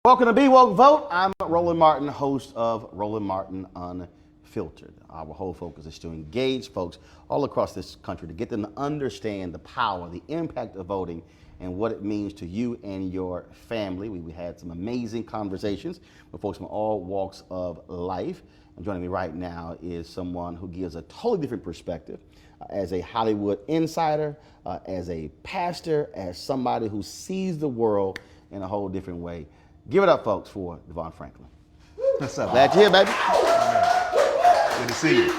Welcome to Be Woke Vote. I'm Roland Martin, host of Roland Martin Unfiltered. Our whole focus is to engage folks all across this country to get them to understand the power, the impact of voting, and what it means to you and your family. We had some amazing conversations with folks from all walks of life. And joining me right now is someone who gives a totally different perspective as a Hollywood insider, as a pastor, as somebody who sees the world in a whole different way. Give it up, folks, for Devon Franklin. What's up? Glad you're here, baby. Good to see you.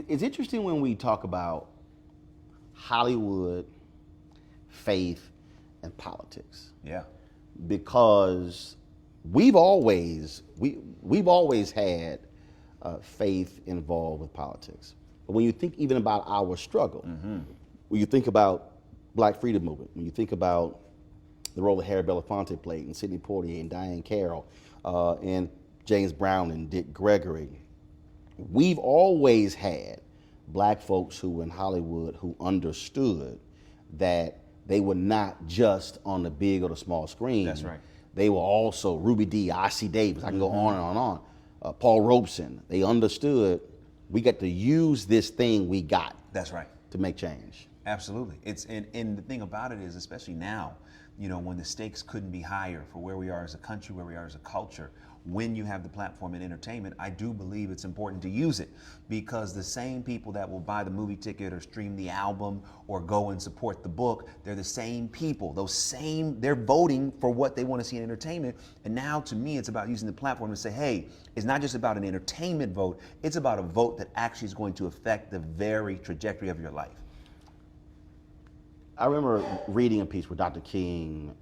It's interesting when we talk about Hollywood, faith, and politics. Yeah. Because we've always had faith involved with politics. But when you think even about our struggle, when you think about Black Freedom Movement, when you think about the role that Harry Belafonte played, and Sidney Poitier and Diane Carroll, and James Brown and Dick Gregory, we've always had Black folks who were in Hollywood who understood that they were not just on the big or the small screen. That's right. They were also Ruby Dee, R.C. Davis, I can go on and on. Paul Robeson. They understood we got to use this thing we got. That's right. To make change. Absolutely. And the thing about it is, especially now, you know, when the stakes couldn't be higher for where we are as a country, where we are as a culture, when you have the platform in entertainment, I do believe it's important to use it, because the same people that will buy the movie ticket or stream the album or go and support the book, they're the same people. They're voting for what they want to see in entertainment. And now, to me, it's about using the platform to say, hey, it's not just about an entertainment vote, it's about a vote that actually is going to affect the very trajectory of your life. I remember reading a piece where Dr. King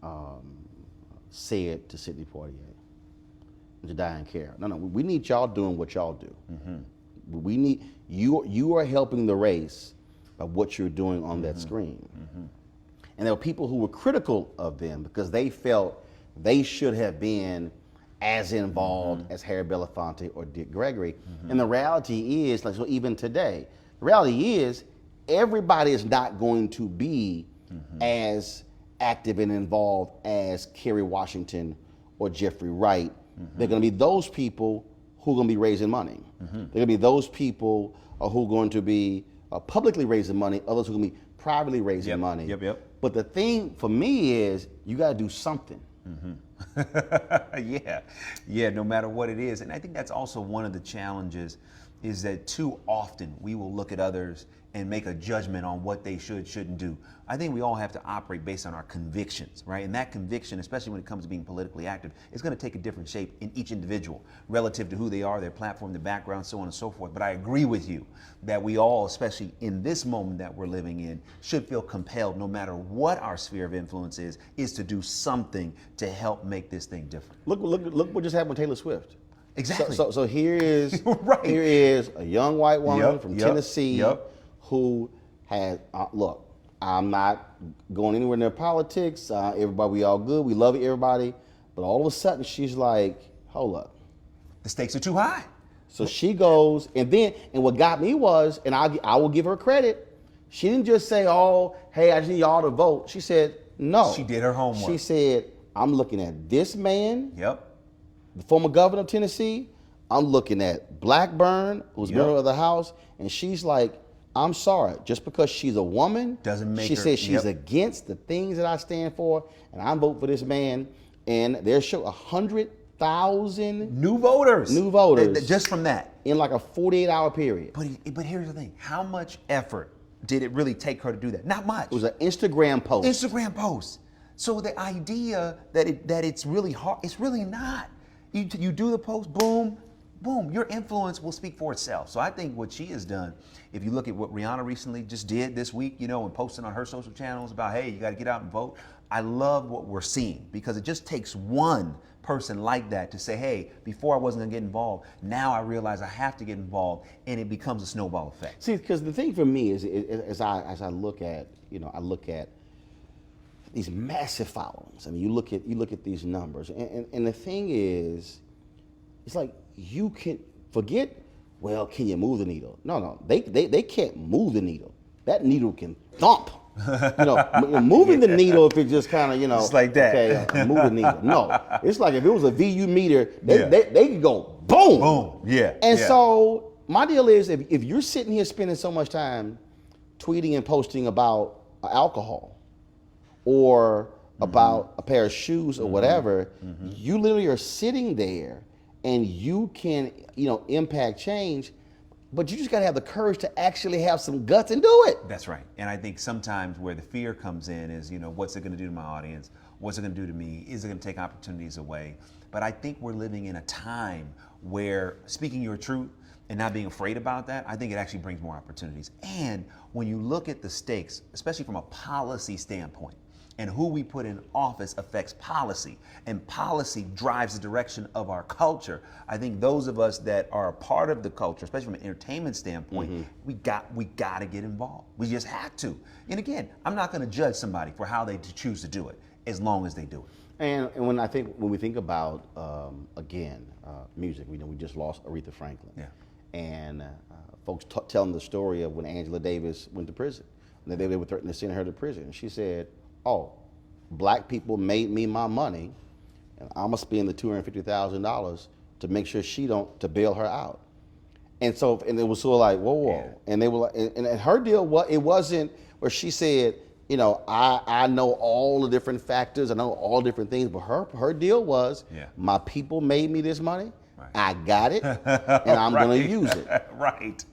said to Sidney Poitier and to Diane Carroll, no, we need y'all doing what y'all do. We need, you are helping the race by what you're doing on that screen. And there were people who were critical of them because they felt they should have been as involved as Harry Belafonte or Dick Gregory. And the reality is, like, so even today, the reality is, everybody is not going to be as active and involved as Kerry Washington or Jeffrey Wright. They're going to be those people who are going to be raising money. They're going to be those people who are going to be publicly raising money, others who are going to be privately raising money. But the thing for me is you got to do something. Yeah, no matter what it is. And I think that's also one of the challenges is that too often we will look at others and make a judgment on what they shouldn't do. I think we all have to operate based on our convictions, right? And that conviction, especially when it comes to being politically active, is going to take a different shape in each individual relative to who they are, their platform, their background, so on and so forth. But I agree with you that we all, especially in this moment that we're living in, should feel compelled, no matter what our sphere of influence is to do something to help make this thing different. Look what just happened with Taylor Swift. Exactly. So here is right. Here is a young white woman from Tennessee Yep. who has look. I'm not going anywhere near politics. Everybody, we all good. We love everybody. But all of a sudden, she's like, "Hold up, The stakes are too high." So she goes, and what got me was, and I will give her credit. She didn't just say, "Oh, hey, I just need y'all to vote." She said, "No." She did her homework. She said, "I'm looking at this man." Yep. The former governor of Tennessee. I'm looking at Blackburn, who's member of the House, and she's like, I'm sorry, just because she's a woman, doesn't make she her. says she's against the things that I stand for, and I'm voting for this man. And there's 100,000 new voters just from that in like a 48-hour period. But here's the thing: how much effort did it really take her to do that? Not much. It was an Instagram post. So the idea that it's really hard, it's really not. You do the post, boom, boom, your influence will speak for itself. So I think what she has done, if you look at what Rihanna recently just did this week, and posting on her social channels about, hey, you got to get out and vote. I love what we're seeing because it just takes one person like that to say, hey, before I wasn't going to get involved, now I realize I have to get involved, and it becomes a snowball effect. See, because the thing for me is, as I look at, I look at these massive followings. I mean, you look at these numbers, and the thing is, it's like you can forget. Well, can you move the needle? No, they can't move the needle. That needle can thump. Moving the needle if it just kind of it's like that. Okay, move the needle. No, it's like if it was a VU meter, they could go boom, boom. Yeah. And so my deal is, if you're sitting here spending so much time tweeting and posting about alcohol, or about a pair of shoes or whatever, you literally are sitting there and you can, impact change, but you just gotta have the courage to actually have some guts and do it. That's right. And I think sometimes where the fear comes in is, what's it gonna do to my audience? What's it gonna do to me? Is it gonna take opportunities away? But I think we're living in a time where speaking your truth and not being afraid about that, I think it actually brings more opportunities. And when you look at the stakes, especially from a policy standpoint, and who we put in office affects policy, and policy drives the direction of our culture. I think those of us that are a part of the culture, especially from an entertainment standpoint, we got to get involved. We just have to. And again, I'm not going to judge somebody for how they choose to do it, as long as they do it. And when we think about music, we just lost Aretha Franklin. Yeah. And folks telling the story of when Angela Davis went to prison. They were threatening to send her to prison. And she said, "Oh, black people made me my money, and I'm gonna spend the $250,000 to make sure to bail her out." And so, and it was sort of like, whoa. Yeah. And they were like, and her deal, it wasn't where she said, I know all the different factors, I know all different things, but her deal was, my people made me this money. Right. I got it, and I'm going to use it. Right.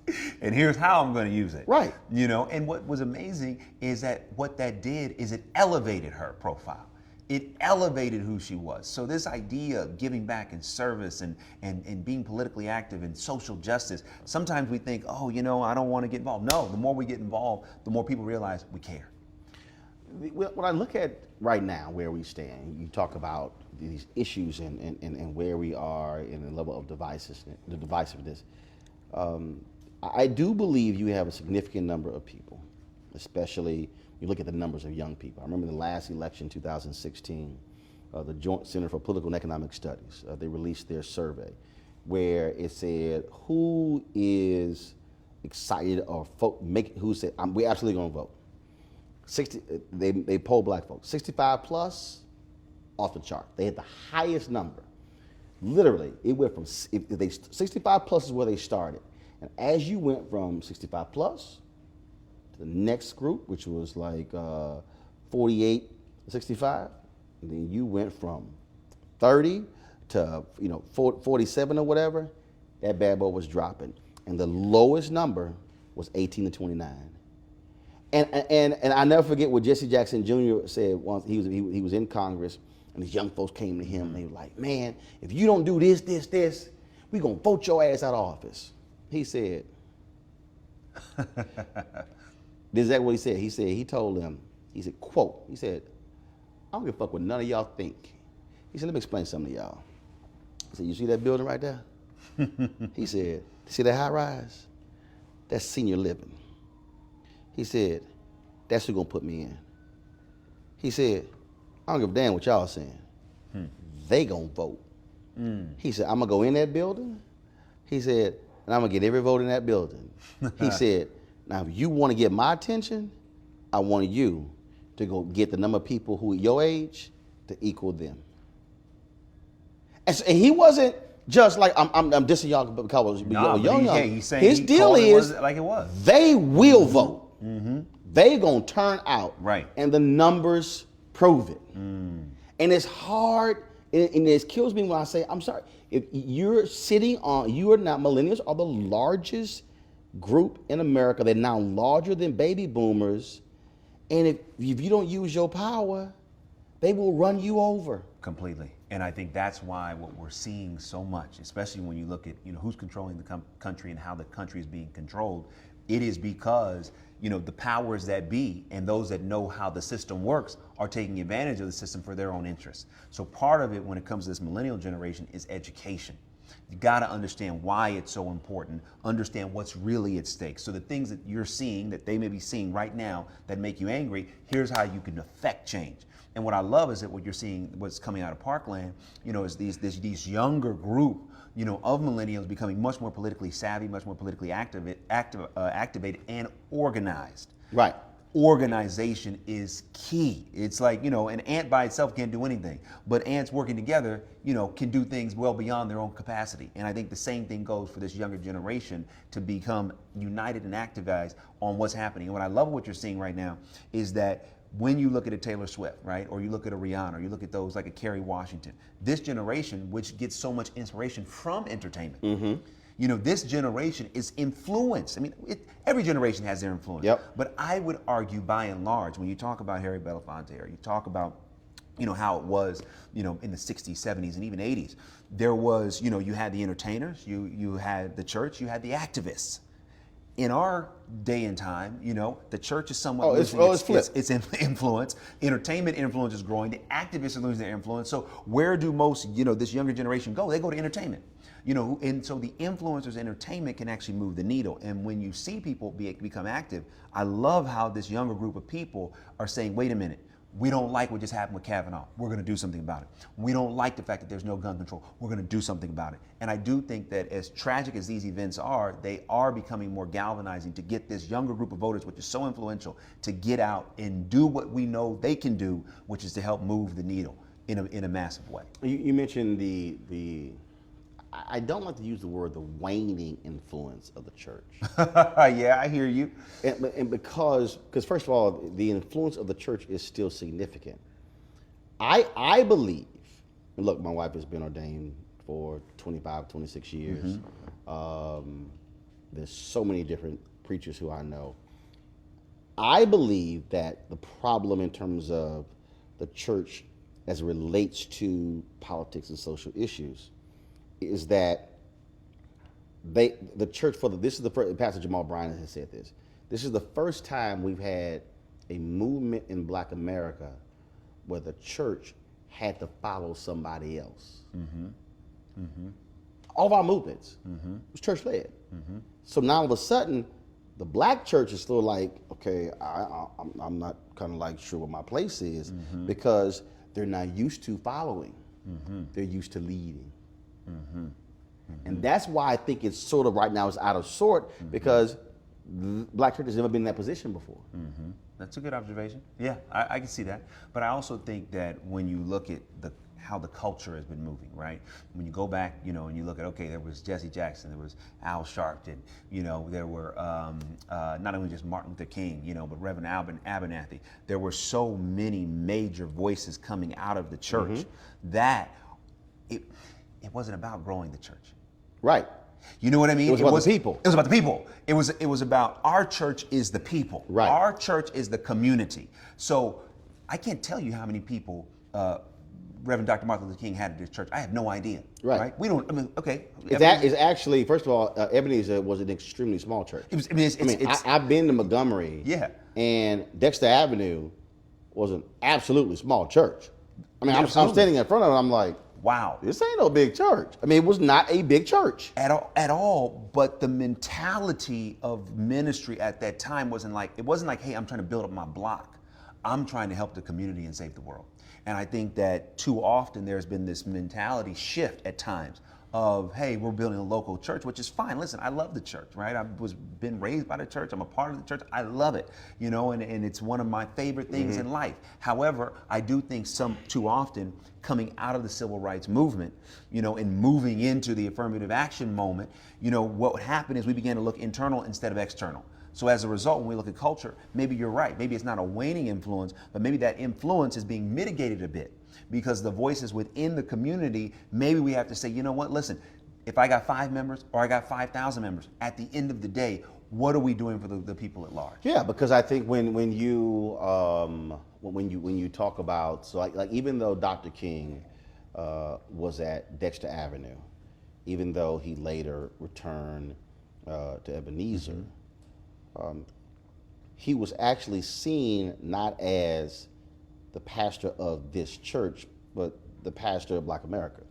And here's how I'm going to use it. Right. And what was amazing is that what that did is it elevated her profile. It elevated who she was. So this idea of giving back in service and being politically active in social justice, sometimes we think, I don't want to get involved. No, the more we get involved, the more people realize we care. When I look at right now where we stand, you talk about these issues and where we are in the level of divisiveness. I do believe you have a significant number of people, especially you look at the numbers of young people. I remember the last election, 2016, the Joint Center for Political and Economic Studies, they released their survey where it said who is excited or who said, we're absolutely going to vote. They polled black folks, 65 plus, off the chart. They had the highest number. Literally, it went from, if they 65 plus is where they started. And as you went from 65 plus to the next group, which was like 48, 65, and then you went from 30 to 47 or whatever, that bad boy was dropping. And the lowest number was 18 to 29. And I never forget what Jesse Jackson Jr. said once. He was in Congress, and these young folks came to him, and they were like, man, if you don't do this, we gonna vote your ass out of office. He said, this is what he said. He told them, he said, quote, he said, I don't give a fuck what none of y'all think. He said, let me explain something to y'all. He said, you see that building right there? He said, see that high rise? That's senior living. He said, that's who gonna put me in. He said, I don't give a damn what y'all saying. They gonna vote. He said, I'm gonna go in that building. He said, and I'm gonna get every vote in that building. He said, now if you wanna get my attention, I want you to go get the number of people who are your age to equal them. And he wasn't just like, I'm dissing y'all because you're young. He's saying his deal is, like it was. They will vote. They gonna turn out. Right. And the numbers prove it. And it's hard, and it kills me when I say, I'm sorry, if you're sitting on, you are not, millennials are the largest group in America. They're now larger than baby boomers. And if you don't use your power, they will run you over. Completely. And I think that's why what we're seeing so much, especially when you look at who's controlling the country and how the country is being controlled, it is because the powers that be and those that know how the system works are taking advantage of the system for their own interests. So part of it when it comes to this millennial generation is education. You got to understand why it's so important, understand what's really at stake. So the things that you're seeing, that they may be seeing right now that make you angry, here's how you can affect change. And what I love is that what you're seeing, what's coming out of Parkland, is these younger group, of millennials becoming much more politically savvy, much more politically activated and organized. Right. Organization is key. It's like, an ant by itself can't do anything, but ants working together, can do things well beyond their own capacity. And I think the same thing goes for this younger generation to become united and activized on what's happening. And what I love what you're seeing right now is that when you look at a Taylor Swift, right, or you look at a Rihanna, or you look at those like a Kerry Washington, this generation, which gets so much inspiration from entertainment, this generation is influenced. I mean, every generation has their influence. Yep. But I would argue, by and large, when you talk about Harry Belafonte, or you talk about, how it was, in the 60s, 70s, and even 80s, there was, you had the entertainers, you had the church, you had the activists. In our day and time, the church is somewhat losing its influence. Entertainment influence is growing. The activists are losing their influence. So where do most, this younger generation go? They go to entertainment. And so the influencers, entertainment can actually move the needle. And when you see people become active, I love how this younger group of people are saying, wait a minute, we don't like what just happened with Kavanaugh. We're going to do something about it. We don't like the fact that there's no gun control. We're going to do something about it. And I do think that as tragic as these events are, they are becoming more galvanizing to get this younger group of voters, which is so influential, to get out and do what we know they can do, which is to help move the needle in a massive way. You mentioned the I don't like to use the word the waning influence of the church. Yeah, I hear you. And because first of all, the influence of the church is still significant. I believe, and look, my wife has been ordained for 25, 26 years. There's so many different preachers who I know. I believe that the problem in terms of the church as it relates to politics and social issues is that the church this is the first, Pastor Jamal Bryant has said this. This is the first time we've had a movement in Black America where the church had to follow somebody else. All of our movements was church led. So now all of a sudden, the Black church is still like, okay, I'm not kind of like sure what my place is because they're not used to following. They're used to leading. And that's why I think it's sort of right now is out of sort because the Black church has never been in that position before. That's a good observation. Yeah, I can see that. But I also think that when you look at how the culture has been moving, right? When you go back, and you look at, okay, there was Jesse Jackson, there was Al Sharpton, there were not only just Martin Luther King, but Reverend Abernathy. There were so many major voices coming out of the church that it wasn't about growing the church. Right. You know what I mean? It was about the people. It was about the people. It was about our church is the people. Right. Our church is the community. So I can't tell you how many people Reverend Dr. Martin Luther King had at his church. I have no idea. Right. We don't. I mean, okay. It's actually, first of all, Ebenezer was an extremely small church. I've been to Montgomery. Yeah. And Dexter Avenue was an absolutely small church. I mean, I'm standing in front of it. I'm like, wow, this ain't no big church. I mean, it was not a big church at all. But the mentality of ministry at that time wasn't like, hey, I'm trying to build up my block. I'm trying to help the community and save the world. And I think that too often there's been this mentality shift at times of, hey, we're building a local church, which is fine. Listen, I love the church, right? I was been raised by the church. I'm a part of the church. I love it, and it's one of my favorite things in life. However, I do think too often coming out of the civil rights movement, and moving into the affirmative action moment, what would happen is we began to look internal instead of external. So as a result, when we look at culture, maybe you're right. Maybe it's not a waning influence, but maybe that influence is being mitigated a bit because the voices within the community, maybe we have to say, you know what, listen, if I got 5 members or I got 5,000 members, at the end of the day, what are we doing for the people at large? Yeah, because I think when you talk about, so like even though Dr. King was at Dexter Avenue, even though he later returned to Ebenezer, he was actually seen not as the pastor of this church, but the pastor of Black America.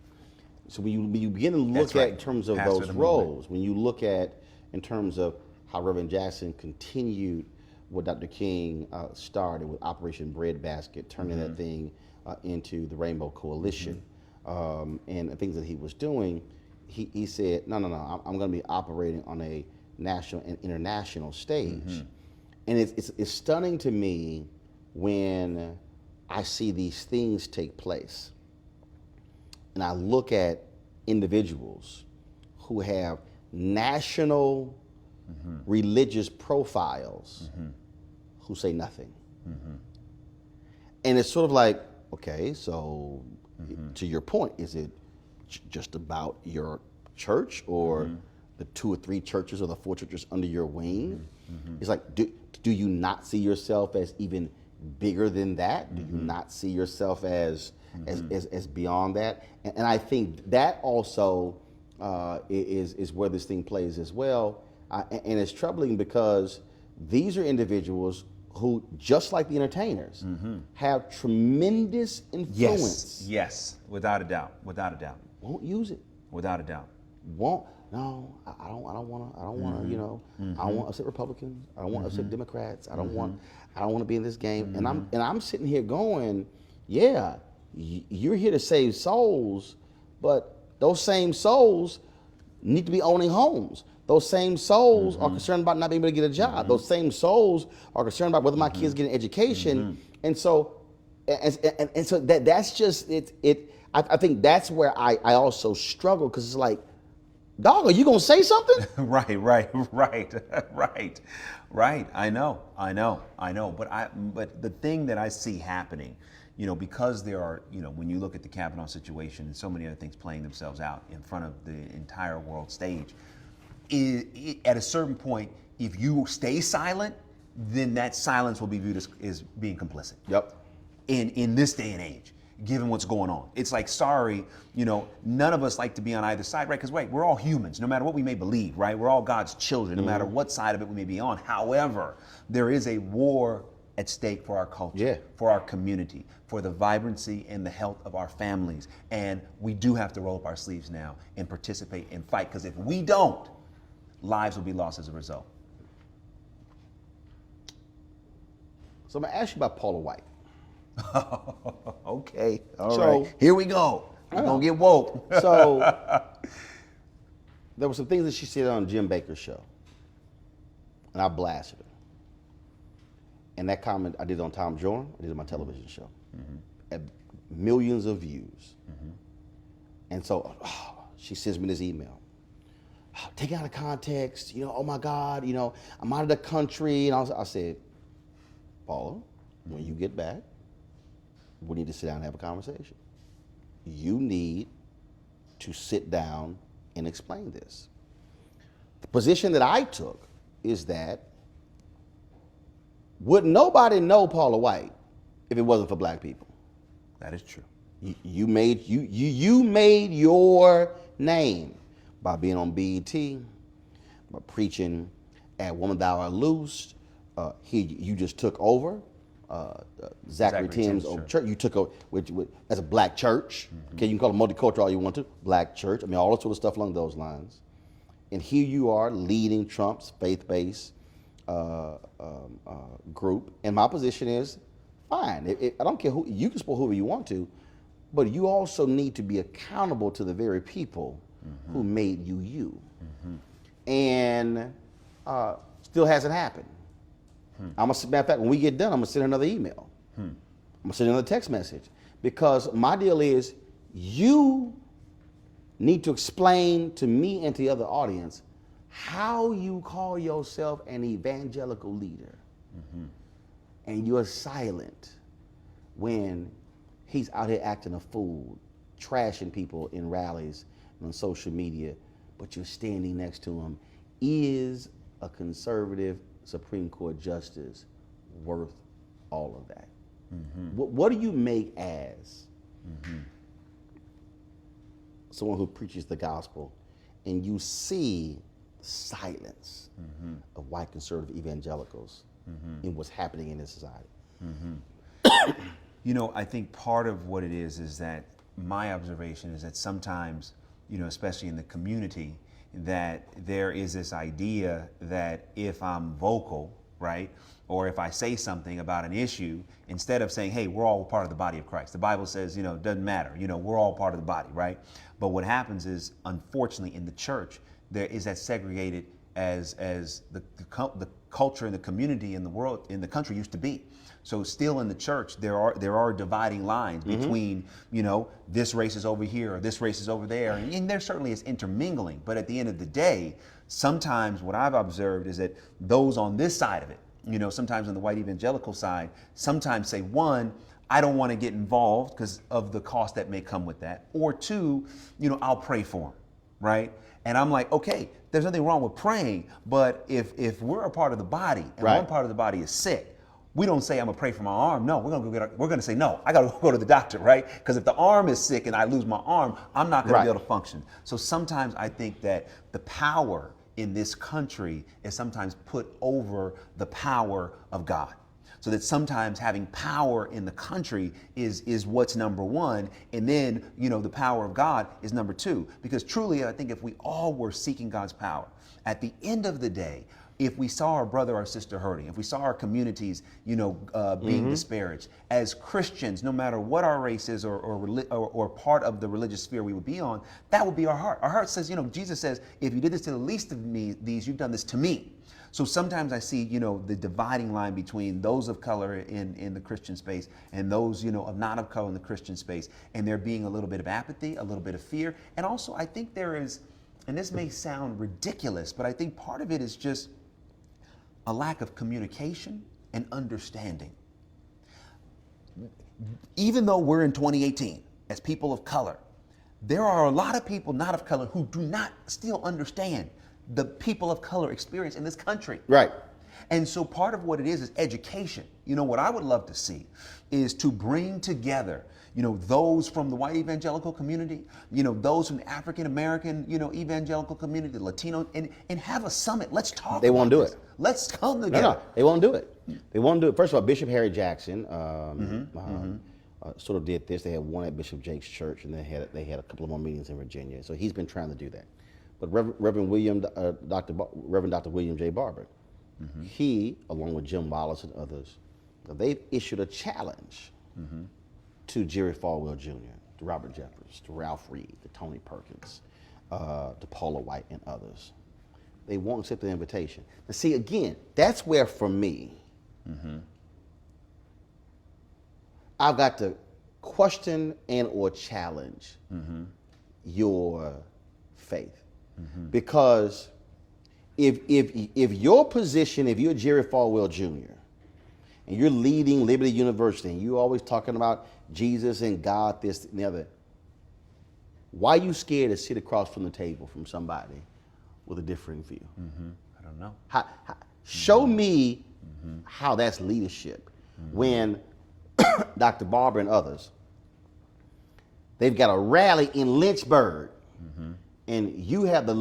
So when you begin to look at in terms of Pastor those roles, when you look at in terms of how Reverend Jackson continued what Dr. King started with Operation Breadbasket, turning that thing into the Rainbow Coalition, and the things that he was doing, he said, no, I'm going to be operating on a national and international stage. And it's stunning to me when I see these things take place. And I look at individuals who have national religious profiles who say nothing. And it's sort of like, okay, so to your point, is it just about your church or the 2 or 3 churches or the 4 churches under your wing? It's like, do you not see yourself as even bigger than that? Do you not see yourself as beyond that? And I think that also is where this thing plays as well. And it's troubling because these are individuals who, just like the entertainers, have tremendous influence. Yes, without a doubt. Won't use it. Without a doubt. Won't. No, I don't want to. I don't want to. I don't want to upset Republicans. I don't want to upset Democrats. I don't want to be in this game. And I'm sitting here going, yeah, you're here to save souls, but those same souls need to be owning homes. Those same souls are concerned about not being able to get a job. Those same souls are concerned about whether my kids get an education. And so, and so that's just it. I think that's where I also struggle, because it's like, dog, are you gonna say something? Right. I know. But the thing that I see happening, because there are, when you look at the Kavanaugh situation and so many other things playing themselves out in front of the entire world stage, at a certain point, if you stay silent, then that silence will be viewed as being complicit. Yep. In this day and age, given what's going on. It's like, sorry, none of us like to be on either side, right? Because, we're all humans, no matter what we may believe, right? We're all God's children, no matter what side of it we may be on. However, there is a war at stake for our culture, for our community, for the vibrancy and the health of our families. And we do have to roll up our sleeves now and participate and fight, because if we don't, lives will be lost as a result. So I'm going to ask you about Paula White. Okay, all right. Here we go. We're going to get woke. So there were some things that she said on Jim Baker's show, and I blasted her. And that comment I did on Tom Jordan, I did on my television show. millions of views. And so she sends me this email. Take it out of context, oh my God, I'm out of the country. And I said, Paula, when you get back, we need to sit down and have a conversation. You need to sit down and explain this. The position that I took is that would nobody know Paula White if it wasn't for black people? That is true. You made your name by being on BET, by preaching at Woman Thou Art Loosed. You just took over Zachary Tim's old church. You took over as a black church. Okay, you can call it multicultural all you want to. Black church. I mean, all that sort of stuff along those lines. And here you are leading Trump's faith-based group. And my position is, fine. I don't care who you can support whoever you want to, but you also need to be accountable to the very people who made you you. And still hasn't happened. Matter of fact, when we get done, I'm gonna send another email. I'm gonna send another text message, because my deal is you need to explain to me and to the other audience how you call yourself an evangelical leader, and you're silent when he's out here acting a fool, trashing people in rallies and on social media, but you're standing next to him. Is a conservative Supreme Court justice worth all of that? What do you make as someone who preaches the gospel and you see silence of white conservative evangelicals in what's happening in this society? I think part of what it is that my observation is that sometimes, especially in the community, that there is this idea that if I'm vocal, right, or if I say something about an issue, instead of saying, hey, we're all part of the body of Christ. The Bible says, it doesn't matter, we're all part of the body, right? But what happens is, unfortunately, in the church, there is that segregated as the culture and the community in the world, in the country used to be. So still in the church, there are dividing lines between, this race is over here or this race is over there. And there certainly is intermingling. But at the end of the day, sometimes what I've observed is that those on this side of it, sometimes on the white evangelical side, sometimes say, one, I don't want to get involved because of the cost that may come with that. Or two, I'll pray for them, right? And I'm like, okay, there's nothing wrong with praying, but if we're a part of the body and one part of the body is sick, we don't say I'm gonna pray for my arm. No, we're gonna say no. I gotta go to the doctor, right? Because if the arm is sick and I lose my arm, I'm not gonna be able to function. So sometimes I think that the power in this country is sometimes put over the power of God. So that sometimes having power in the country is what's number one, and then the power of God is number two. Because truly, I think if we all were seeking God's power, at the end of the day, if we saw our brother or sister hurting, if we saw our communities, being disparaged, as Christians, no matter what our race is or part of the religious sphere we would be on, that would be our heart. Our heart says, Jesus says, if you did this to the least of these, you've done this to me. So sometimes I see, the dividing line between those of color in the Christian space and those, of not of color in the Christian space, and there being a little bit of apathy, a little bit of fear. And also I think there is, and this may sound ridiculous, but I think part of it is just a lack of communication and understanding. Even though we're in 2018 as people of color, there are a lot of people not of color who do not still understand the people of color experience in this country. Right. And so part of what it is education. What I would love to see is to bring together, those from the white evangelical community, those from the African American, evangelical community, the Latino, and have a summit. Let's talk. They won't do this. it. Let's come together. No, they won't do it. They won't do it. First of all, Bishop Harry Jackson sort of did this. They had one at Bishop Jake's church, and they had a couple of more meetings in Virginia. So he's been trying to do that. But Reverend Dr. William J. Barber, he, along with Jim Wallace and others, they've issued a challenge to Jerry Falwell Jr., to Robert Jeffers, to Ralph Reed, to Tony Perkins, to Paula White and others. They won't accept the invitation. Now see, again, that's where for me, I've got to question and or challenge your faith. Because if your position, if you're Jerry Falwell Jr., and you're leading Liberty University, and you're always talking about Jesus and God, this and the other, why are you scared to sit across from the table from somebody with a differing view? I don't know. Show me how that's leadership. When Dr. Barber and others, they've got a rally in Lynchburg, and you have the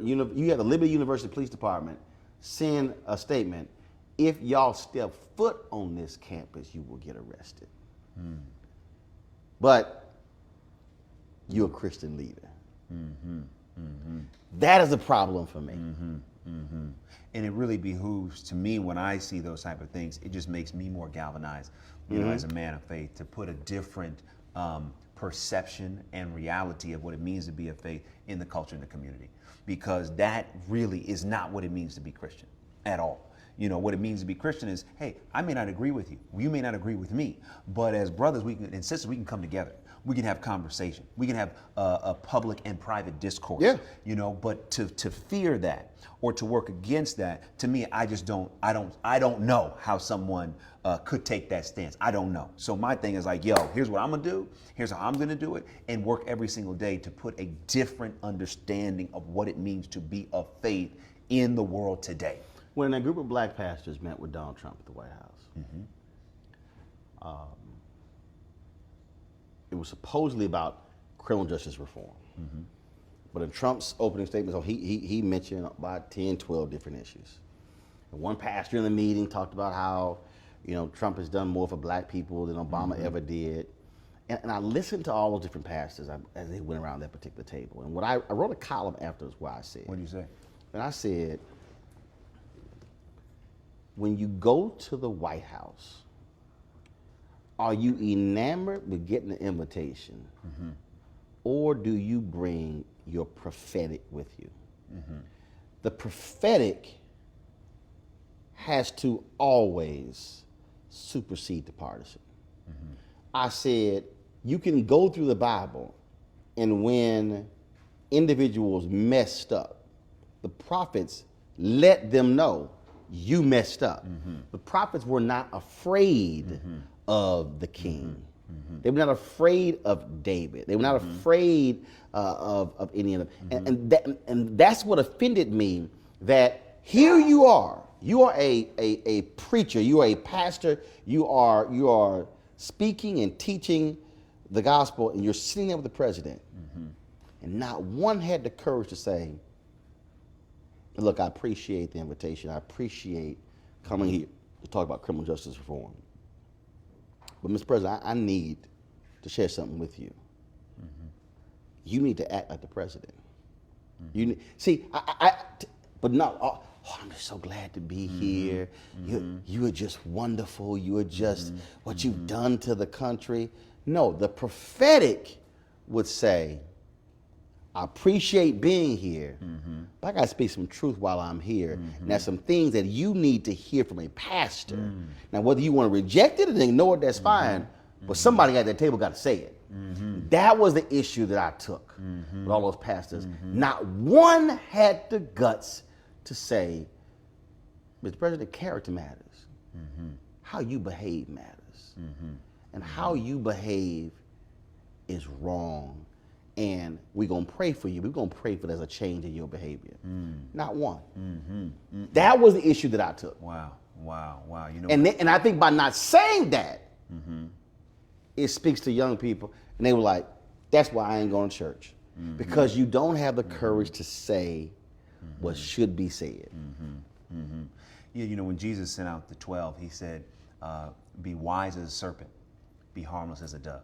you have the Liberty University Police Department send a statement: if y'all step foot on this campus, you will get arrested. But you're a Christian leader. That is a problem for me. And it really behooves to me when I see those type of things. It just makes me more galvanized, you know, as a man of faith, to put a different perception and reality of what it means to be a faith in the culture and the community, because that really is not what it means to be Christian at all. You know, what it means to be Christian is, hey, I may not agree with you. You may not agree with me, but as brothers and sisters, we can come together. We can have conversation. We can have a public and private discourse. Yeah. You know, but to fear that or to work against that, to me, I don't know how someone could take that stance. I don't know. So my thing is like, yo, here's what I'm gonna do. Here's how I'm gonna do it, and work every single day to put a different understanding of what it means to be of faith in the world today. When a group of black pastors met with Donald Trump at the White House, it was supposedly about criminal justice reform. But in Trump's opening statement, he mentioned about 10, 12 different issues. And one pastor in the meeting talked about how, you know, Trump has done more for black people than Obama ever did. And I listened to all those different pastors as they went around that particular table. And I wrote a column afterwards where I said, What do you say? and I said, when you go to the White House, are you enamored with getting the invitation, or do you bring your prophetic with you? The prophetic has to always supersede the partisan. I said, you can go through the Bible, and when individuals messed up, the prophets let them know you messed up. The prophets were not afraid of the king. They were not afraid of David. They were not afraid of any of them. And that's what offended me, that here you are a preacher, you are a pastor, you are speaking and teaching the gospel, and you're sitting there with the president. And not one had the courage to say, look, I appreciate the invitation. I appreciate coming here to talk about criminal justice reform. But Mr. President, I need to share something with you. You need to act like the president. You need, see, but no, I'm just so glad to be here. You are just wonderful. You are just what you've done to the country. No, the prophetic would say, I appreciate being here, but I got to speak some truth while I'm here. And there's some things that you need to hear from a pastor. Now, whether you want to reject it and ignore it, that's fine, but somebody at that table got to say it. That was the issue that I took with all those pastors. Not one had the guts to say, Mr. President, character matters. How you behave matters. And how you behave is wrong. And we're going to pray for you. We're going to pray for there's a change in your behavior. Not one. That was the issue that I took. Wow. You know, And I think by not saying that, it speaks to young people. And they were like, that's why I ain't going to church. Because you don't have the courage to say what should be said. Yeah, you know, when Jesus sent out the 12, he said, be wise as a serpent, be harmless as a dove.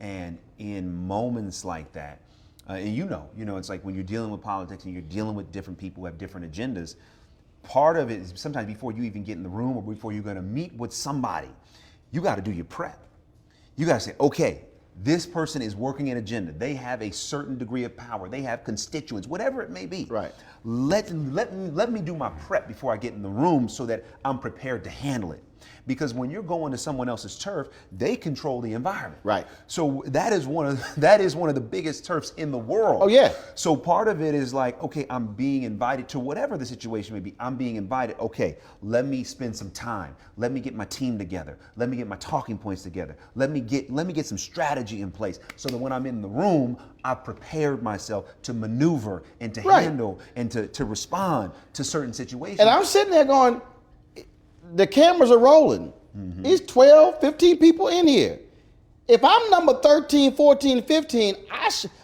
And in moments like that, and you know, it's like when you're dealing with politics and you're dealing with different people who have different agendas, part of it is sometimes before you even get in the room or before you're going to meet with somebody, you got to do your prep. You got to say, okay, this person is working an agenda. They have a certain degree of power. They have constituents, whatever it may be. Right. Let me do my prep before I get in the room so that I'm prepared to handle it. because when you're going to someone else's turf, they control the environment. Right. So that is one of the biggest turfs in the world. Oh, yeah. So part of it is like, okay, I'm being invited to whatever the situation may be. I'm being invited. Okay, let me spend some time. Let me get my team together. Let me get my talking points together. Let me get some strategy in place so that when I'm in the room, I've prepared myself to maneuver and to handle and to respond to certain situations. And I'm sitting there going, the cameras are rolling. It's 12, 15 people in here. If I'm number 13, 14, 15,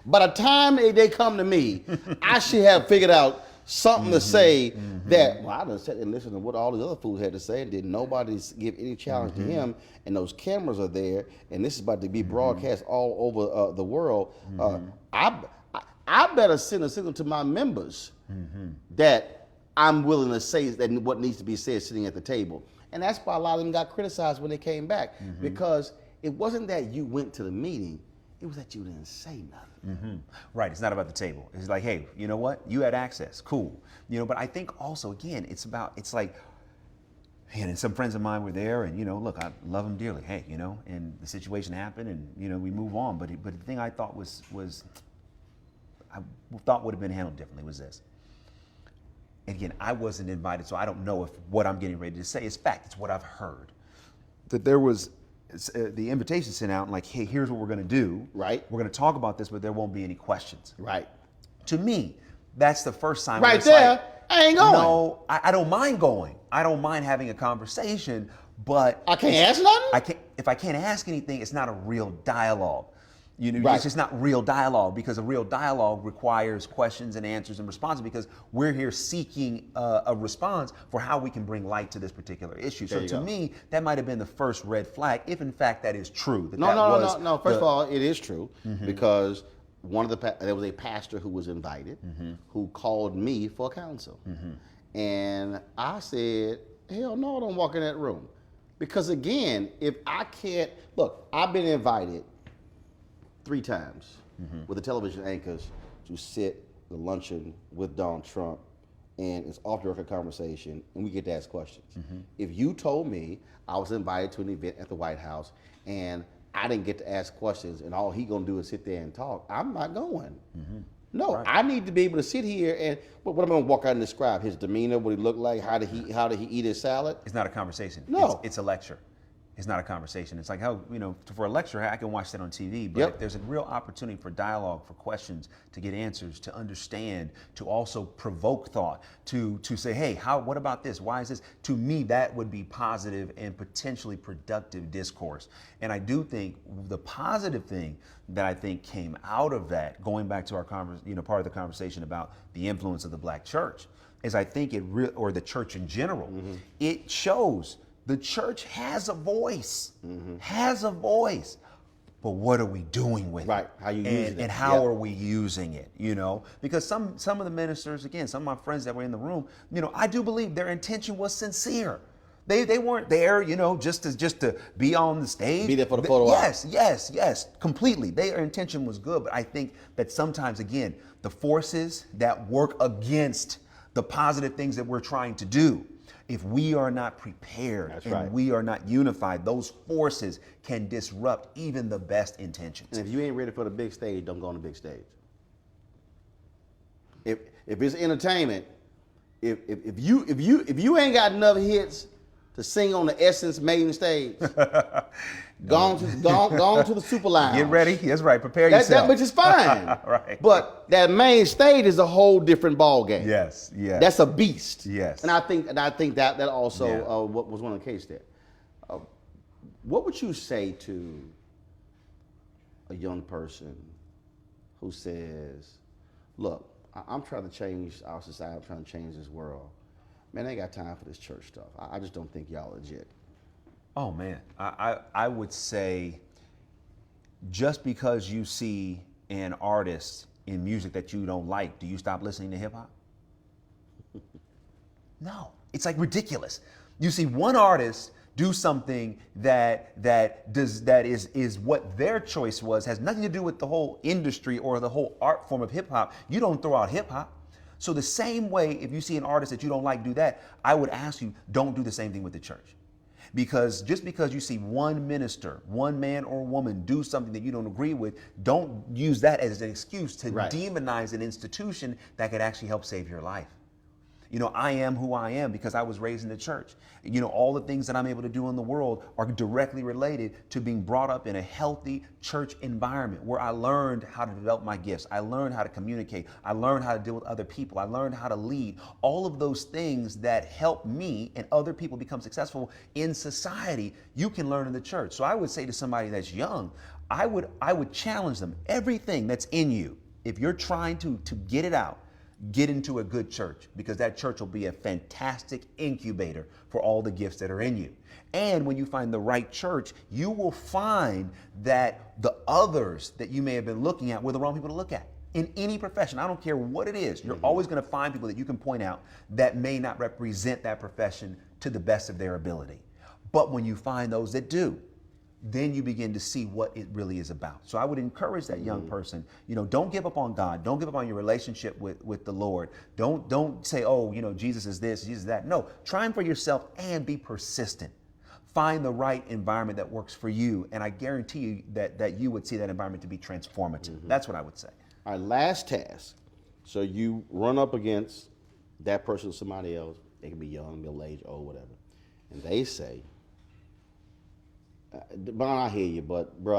by the time they come to me, I should have figured out something to say that, well, I done sat and listened to what all the other fools had to say, and did nobody give any challenge to him, and those cameras are there, and this is about to be broadcast all over the world. I better send a signal to my members that I'm willing to say that what needs to be said sitting at the table. And that's why a lot of them got criticized when they came back, because it wasn't that you went to the meeting, it was that you didn't say nothing. Right, it's not about the table. It's like, hey, you know what? You had access, cool. But I think also, again, it's like, and some friends of mine were there, and look, I love them dearly. Hey, and the situation happened, and we move on. But the thing I thought I thought would have been handled differently was this. And again, I wasn't invited, so I don't know if what I'm getting ready to say is fact. It's what I've heard. That there was the invitation sent out, and like, hey, here's what we're going to do. Right. We're going to talk about this, but there won't be any questions. Right. To me, that's the first sign. Right there, like, I ain't going. No, I don't mind going. I don't mind having a conversation, but I can't ask nothing? If I can't ask anything, it's not a real dialogue. Right. It's just not real dialogue, because a real dialogue requires questions and answers and responses, because we're here seeking a response for how we can bring light to this particular issue. So to me, that might have been the first red flag, if in fact that is true. No. First of all, it is true, because there was a pastor who was invited who called me for counsel. And I said, hell no, don't walk in that room. Because again, if I can't, look, I've been invited 3 times with the television anchors to sit the luncheon with Donald Trump, and it's off the record conversation, and we get to ask questions. If you told me I was invited to an event at the White House and I didn't get to ask questions and all he gonna do is sit there and talk, I'm not going. No, right. I need to be able to sit here and what am I gonna walk out and describe? His demeanor, what he looked like, how did he eat his salad? It's not a conversation. No, it's a lecture. It's not a conversation. It's like how, for a lecture, I can watch that on TV, but there's a real opportunity for dialogue, for questions, to get answers, to understand, to also provoke thought, to say, hey, what about this? Why is this? To me, that would be positive and potentially productive discourse. And I do think the positive thing that I think came out of that, going back to our part of the conversation about the influence of the Black church, is I think or the church in general, it shows the church has a voice, but what are we doing with it? How you using it? And how are we using it, Because some of the ministers, again, some of my friends that were in the room, I do believe their intention was sincere. They weren't there, just to be on the stage. Be there for the photo op. Yes, completely. Their intention was good, but I think that sometimes, again, the forces that work against the positive things that we're trying to do, if we are not prepared we are not unified, those forces can disrupt even the best intentions. And if you ain't ready for the big stage, don't go on the big stage. If it's entertainment, if you ain't got enough hits to sing on the Essence main stage, go on to the Super Lounge. Get ready. That's right. Prepare yourself. Which is fine. Right. But that main stage is a whole different ball game. Yes. That's a beast. Yes. And I think that also what was one of the cases there. What would you say to a young person who says, "Look, I'm trying to change our society. I'm trying to change this world. Man, I ain't got time for this church stuff. I just don't think y'all legit." Oh man, I would say, just because you see an artist in music that you don't like, do you stop listening to hip hop? No, it's like ridiculous. You see one artist do something that is what their choice was, has nothing to do with the whole industry or the whole art form of hip hop. You don't throw out hip hop. So the same way, if you see an artist that you don't like do that, I would ask you, don't do the same thing with the church. Because just because you see one minister, one man or woman do something that you don't agree with, don't use that as an excuse to demonize an institution that could actually help save your life. You know, I am who I am because I was raised in the church. You know, all the things that I'm able to do in the world are directly related to being brought up in a healthy church environment where I learned how to develop my gifts. I learned how to communicate. I learned how to deal with other people. I learned how to lead. All of those things that help me and other people become successful in society, you can learn in the church. So I would say to somebody that's young, I would challenge them. Everything that's in you, if you're trying to get it out, get into a good church, because that church will be a fantastic incubator for all the gifts that are in you. And when you find the right church, you will find that the others that you may have been looking at were the wrong people to look at. In any profession, I don't care what it is, you're always going to find people that you can point out that may not represent that profession to the best of their ability. But when you find those that do, then you begin to see what it really is about. So I would encourage that young person, you know, don't give up on God. Don't give up on your relationship with the Lord. Don't say, oh, you know, Jesus is this, Jesus is that. No, try him for yourself and be persistent. Find the right environment that works for you. And I guarantee you that you would see that environment to be transformative. That's what I would say. Our last task. So you run up against that person, somebody else. They can be young, middle age, old, whatever. And they say, but I hear you, but bro,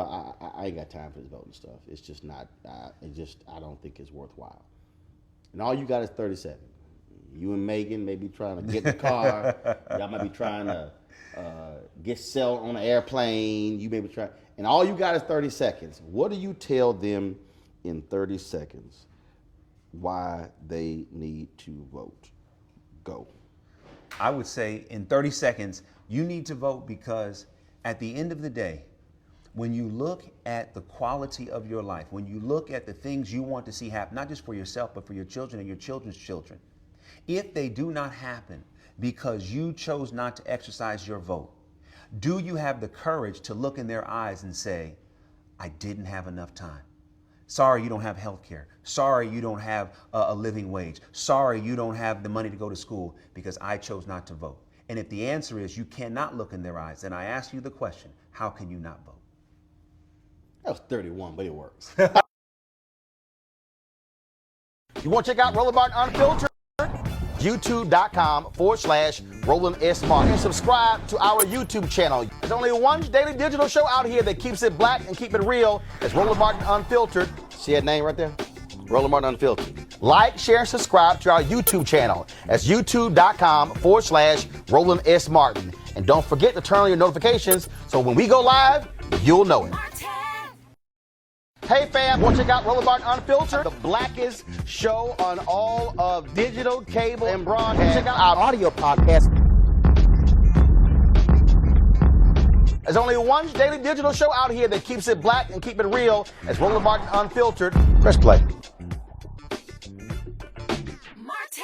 I ain't got time for this voting stuff. It's just not. I don't think it's worthwhile. And all you got is 30 seconds. You and Megan may be trying to get in the car. Y'all might be trying to get settled on an airplane. You may be trying, and all you got is 30 seconds. What do you tell them in 30 seconds why they need to vote? Go. I would say in 30 seconds, you need to vote because at the end of the day, when you look at the quality of your life, when you look at the things you want to see happen, not just for yourself, but for your children and your children's children, if they do not happen because you chose not to exercise your vote, do you have the courage to look in their eyes and say, I didn't have enough time? Sorry you don't have health care. Sorry you don't have a living wage. Sorry you don't have the money to go to school because I chose not to vote. And if the answer is you cannot look in their eyes, then I ask you the question, how can you not vote? That was 31, but it works. You want to check out Roland Martin Unfiltered? YouTube.com/Roland S. Martin. And subscribe to our YouTube channel. There's only one daily digital show out here that keeps it black and keep it real. It's Roland Martin Unfiltered. See that name right there? Roland Martin Unfiltered. Like, share, and subscribe to our YouTube channel. That's youtube.com/Roland S. Martin. And don't forget to turn on your notifications so when we go live, you'll know it. Hey fam, want to check out Roland Martin Unfiltered? The blackest show on all of digital, cable, and broadcast. Check out our audio podcast. There's only one daily digital show out here that keeps it black and keep it real. It's Roland Martin Unfiltered. Press play. Martin.